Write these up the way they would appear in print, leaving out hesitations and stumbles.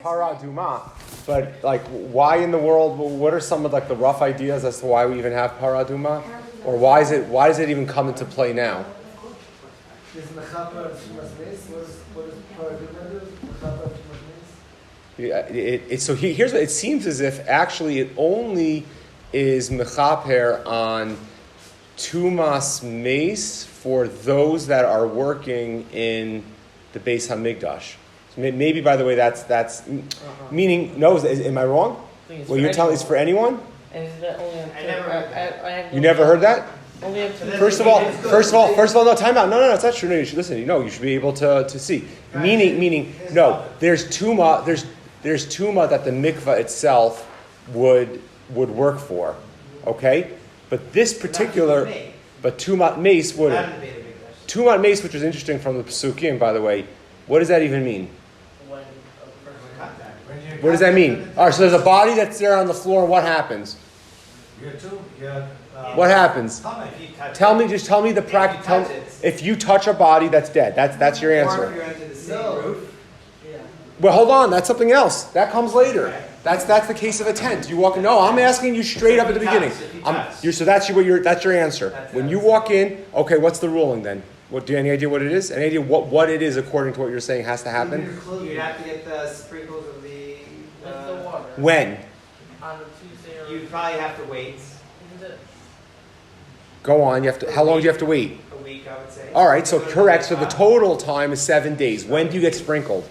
Aduma, but like, why in the world? What are some of like the rough ideas as to why we even have Aduma, or why does it even come into play now? Here's what it seems as if actually it only is mechaper on tumas mace for those that are working in the Beis Hamikdash. Maybe, by the way, that's meaning. No, am I wrong? Well, you're telling it's for anyone. And is that only on I you never heard that? Only First of all, no, time out. No, it's not true. No, you should listen. You should be able to see. Meaning, no. There's tuma. There's tuma that the mikvah itself would work for. Okay, but this particular, but tumat mace wouldn't. Tumat mace, which is interesting from the Pesukim, by the way. What does that even mean? What does that mean? All right, so there's a body that's there on the floor, and what happens? What happens? Tell me the practice. If you touch a body that's dead, that's your answer. Well, hold on, that's something else. That comes later. That's the case of a tent. You walk in. No, I'm asking you straight up at the beginning. So that's your answer. When you walk in, okay, what's the ruling then? Do you have any idea what it is? Any idea what it is according to what you're saying has to happen? You'd have to get the sprinkles of the water. When? On Tuesday or... You'd probably have to wait. Go on. You have to. How long do you have to wait? A week, I would say. All right. So correct. So the total time is 7 days. When do you get sprinkled?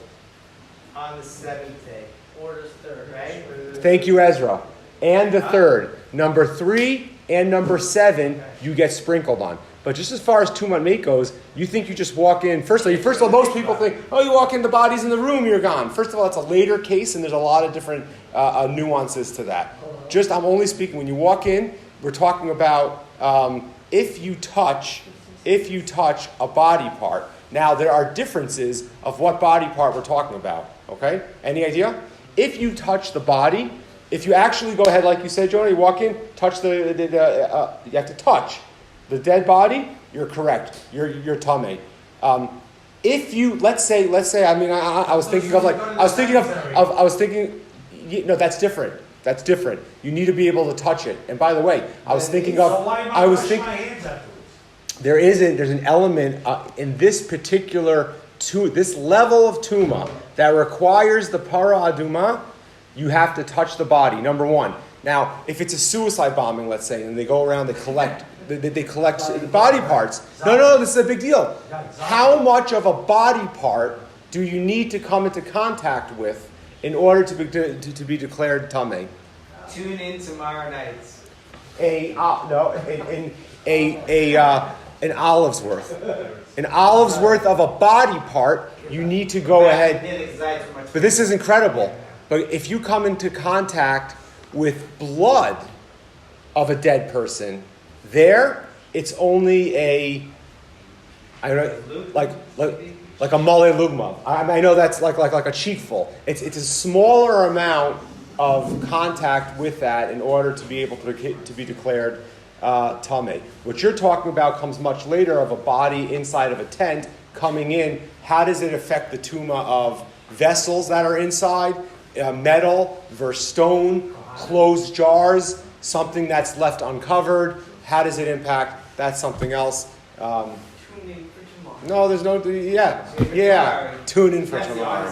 On the 7th day. Or the third, right? Thank you, Ezra. And the third. Number 3 and number 7, you get sprinkled on. But just as far as Tumat Mate goes, you think you just walk in. First of all, most people think, you walk in, the body's in the room, you're gone. First of all, it's a later case, and there's a lot of different nuances to that. I'm only speaking, when you walk in, we're talking about if you touch a body part. Now, there are differences of what body part we're talking about, okay? Any idea? If you touch the body, if you actually go ahead, like you said, Jonah, you walk in, touch you have to touch the dead body, you're correct. You're tamei. If you let's say, I was thinking. No, that's different. That's different. You need to be able to touch it. And by the way, there's an element in this particular this level of tuma that requires the para aduma. You have to touch the body. Number one. Now, if it's a suicide bombing, let's say, and they go around, they collect body parts. No, this is a big deal. How much of a body part do you need to come into contact with in order to be declared tamei? Tune in tomorrow night. An olive's worth. An olive's worth of a body part, you need to go ahead. But this is incredible. But if you come into contact with blood of a dead person, it's only like a male lugma. I know that's like a cheekful. It's a smaller amount of contact with that in order to be able to be declared tamei. What you're talking about comes much later, of a body inside of a tent coming in. How does it affect the tuma of vessels that are inside, metal versus stone, closed jars, something that's left uncovered? How does it impact? That's something else. No, there's no. Yeah. Tune in for tomorrow.